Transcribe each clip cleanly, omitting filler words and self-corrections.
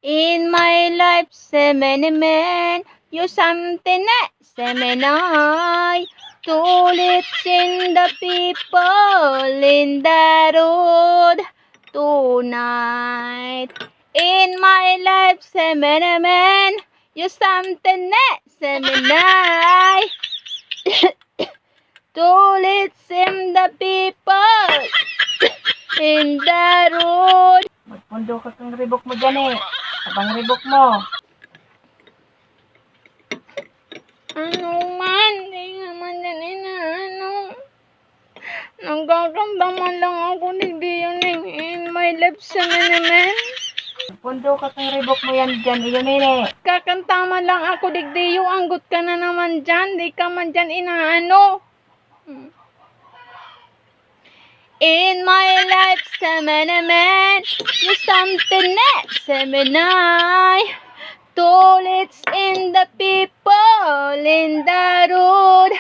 In my life, semenemen, you something semenai. Tulit in the people in the road tonight. In my life, semenemen, you something semenai. Tulit in the people in the road. Magpundo ka kang ribok mo dyan eh. Abang ribok mo. Ano man, di naman yan inaano. Nagkakamdaman lang ako, hindi yun eh. In my life sa naman. Pundo ka kang ribok mo yan dyan, yun eh. Kakantama lang ako, digdiyo, anggot ka na naman dyan. Di ka man dyan inaano. In my life, semenemen, you something semenay. Tulits in the people in the road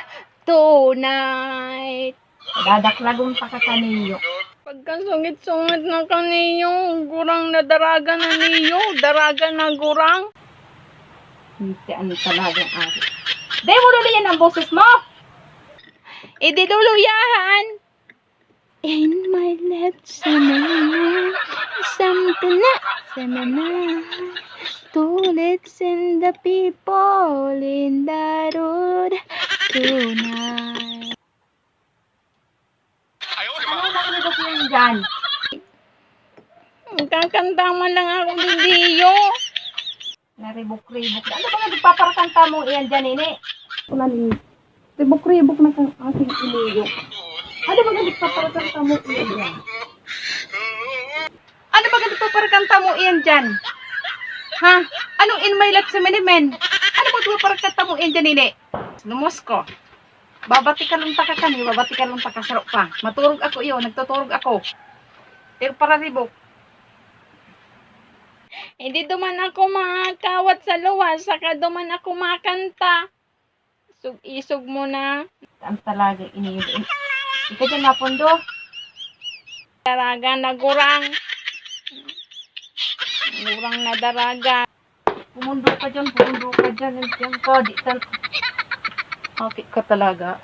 tonight. Dadaklagong pa ka kaniyo. Pagkasungit-sungit na kaniyo, gurang na daraga na niyo, daraga na gurang. Hindi ano talagang ari. Di mo luluyan ang boses mo. Idi luluyahan. In my left semana, something semana. Tulits in the people in the road tonight. Ano nakalabas yan dyan? Kakanta mo lang akong video. Naribok-ribok. Ano ba nga nagpaparakanta mo iyan dyan, ini? Wala ni. Ribok-ribok na kang aking iniyo. Ano ba nga nagpaparakanta mo iyan dyan? Ano ba nga nagpaparakanta mo iyan dyan? Ha? Anong in my life sa menimen? Ano ba nagpaparakanta mo iyan dyan, ini? Lumos ko. Babati ka lang taka kami, babati ka lang taka sarap pa. Maturog ako iyo, nagtuturog ako. Pero para ribok. Hindi duman ako makakawat sa luwas, saka duman ako makanta. Isog mo na. Ang talaga iniyon. Ika dyan napundo. Daraga na gurang. Gurang na daraga. Pumundo ka dyan. Diyan ka, di tan. Okay ka talaga.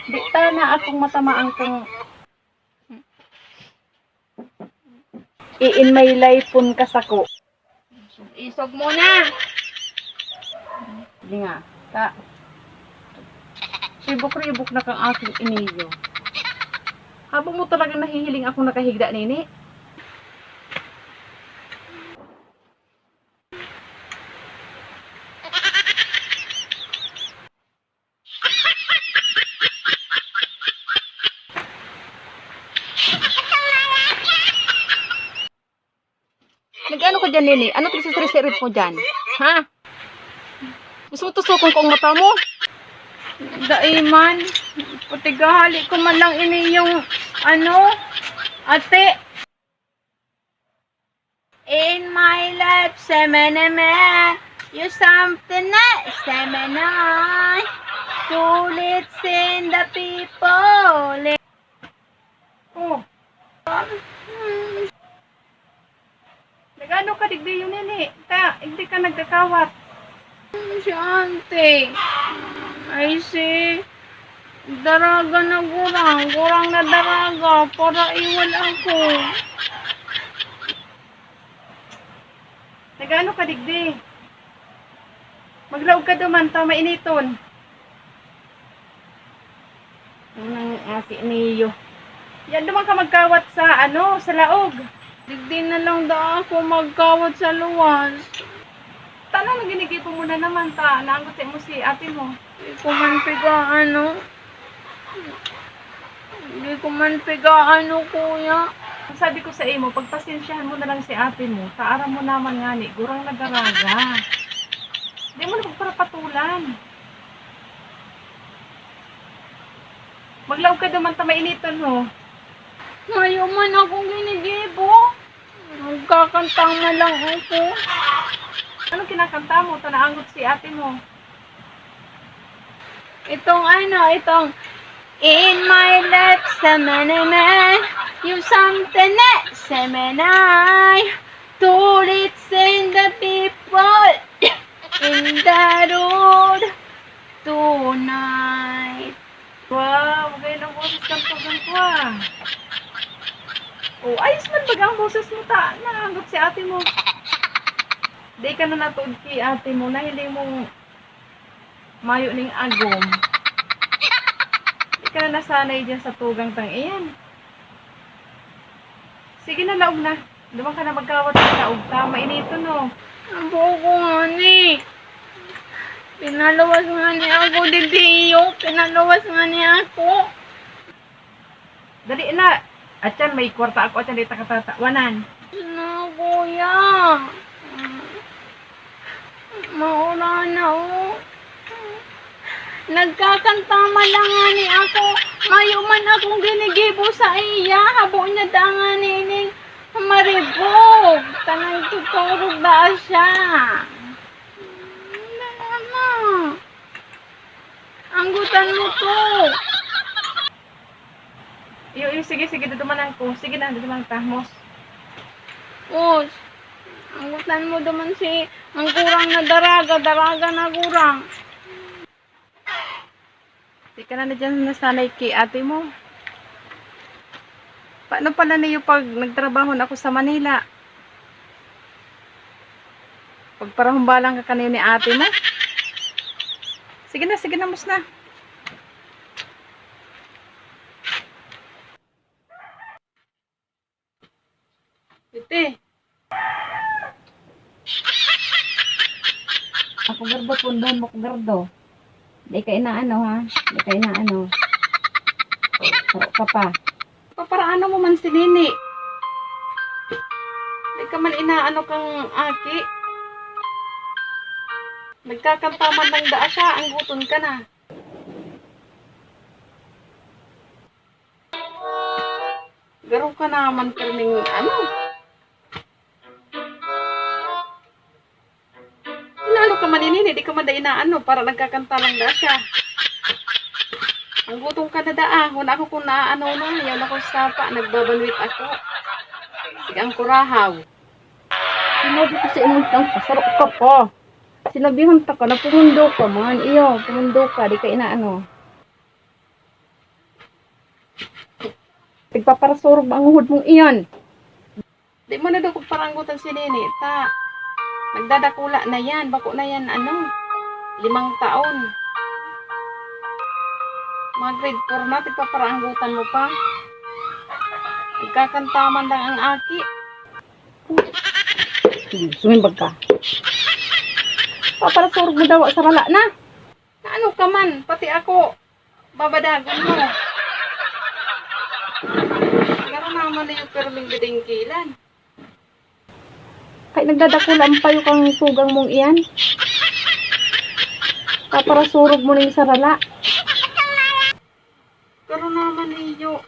Di na akong matamaan kang in my life pun kasako. Isog mo na. Hindi nga. Ribok-ribok na kang aking iniyo. Habang mo talaga nahihiling ako nakahigda nini. Nag-ano ka dyan, Nini? Ano ito mo dyan? Ha? Gusto mo tusukon ko ang mata mo? Daiman. Patigahali ko man lang ini yung, ate. In my life, semenemen, you something semenay. Tulits in the people. Oh. Nagano ka digdi yun nini? Hindi ka nagdakawat. Si ante. Ay si. Daraga na gurang na daraga. Para iwan ako. Nagano ka digdi? Maglaog ka duman ta mainiton. Ang ati niyo. Yan duman ka magkawat sa sa laog. Digdi na lang da ako magkawat sa luwas. Tanong na ginigipo mo na naman ta. Naangot mo si ate mo. Hindi ko man pigaan, kuya. Sabi ko sa imo, pagpasensyahan mo na lang si ate mo. Taara mo naman nga ni, gurang nagaraga. Hindi mo na pagparapatulan. Maglaw ka naman ta mainitan mo. Mayo man akong ginigibo. Magkakantang na lang ako. Anong kinakanta mo? Ito naangot si ate mo. Itong in my life, semenemen, you something semenay. Tulits in the road tonight. Wow, magay ng boses kang tugang ko ah. Oh, ayos man baga ang boses mo ta. Naanggap si ate mo. Di ka na natuod kay ate mo na hindi mo mayo ning agom. Di ka na nasanay dyan sa tugang tang iyan. Sige na, laog na. Duman ka na magkawat sa laog ta. Mainito no. Ang buko nga ni. Pinalawas nga ni ako, Didiyo. Pinalawas nga ni ako. Dali na. At yan, may kwarta ako at yan dito katatawanan. Na, kuya. Maura na o. Nagkakantama lang nga ni ako. Mayuman akong ginigibo sa iya. Habo niya da nga nining maribog. Tanang tuturog da siya. Anggutan mo to. Iyo, sige, dudumanan ko. Sige na, dudumanan ta. Mos. Os, anggutan mo daman si ang kurang na daraga na kurang. Di ka na dyan nasanay kay ate mo. Paano pala niyo pag nagtrabaho na ako sa Manila? Pagparahumbalang ka kanina ni ate mo? Sige na, mus na. Ite. Ako gardo, pundon mo ko gardo. Di ka inaano ha? Di ka inaano. Paro ka pa. Paparaano mo man si Nini? Di ka man inaano kang aki? Nagkakantaman ng daa siya, ang guton ka na. Garo ka naman karning ano? Inaano ka man Nini? Di ka man da inaano para nagkakanta lang daa siya. Ang gutom ka na daa. Huna ako kung naaano na. Yan ako sa sapa. Nagbabanwit ako. Sige ang kurahaw. Sinabi ko sa imong tang pasarok ka pa. Sinabihan ta ka na pumundo ka man. Iyo, pumundo ka. Di ka inaano. Pagpaparasurog ba ang uhod mong iyan? Di mo na daw kung paranggutan si Nini. Ta, nagdadakula na yan. Bako na yan, 5 taon. Mga grade 4 na, tigpaparanggutan mo pa. Nagkakantaman lang ang aki. Sumimbag ka. Paparasurog mo daw sa rala na. Na ano ka man, pati ako. Babadagon mo. Garo naman na yung perling bidingkilan. Kahit nagdadakulan pa yung kang tugang mong iyan. Paparasurog mo na yung sarala. Pero naman iyo.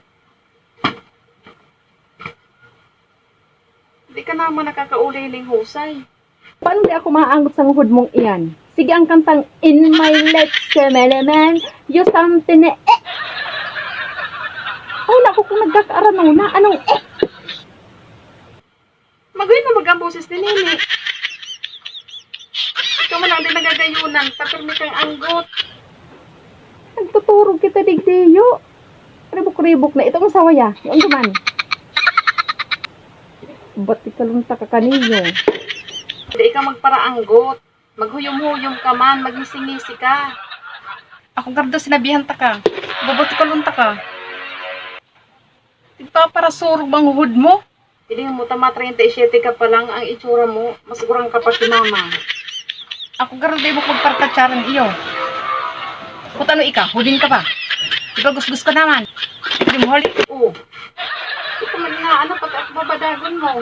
Di ka naman nakakauliling husay. Paano di ako maaangot sa nguhod mong iyan? Sige ang kantang In My Legs, Semelemen, you something eh. Oh, naku kung nagkakaaranaw na. Anong eh? Magayon na mag-amboses ni Nini. Ikaw man lang din nagagayunan. Tapos kang anggot. Nagtuturog kita digdiyo. Ribok-ribok na. Itong sawaya. Yung duman. Ba't ikalunta ka kaniyo? Hindi ka magparaanggot. Maghuyom-huyom ka man. Magngisi-ngisi ka. Ako gardo sinabihan ta ka. Ba't ikalunta ka? Tigpaparasurog bang uhod mo? Hindi mo tama 37 ka pa lang ang itsura mo. Masigurang ka pa si mama. Ako gardo mo magpartatsaran iyo. Kung ano ika, hudin ka pa. Diba gusgus ka naman? Hindi mo huli? Oo. Ito man na, ano, pati ako babadagon mo.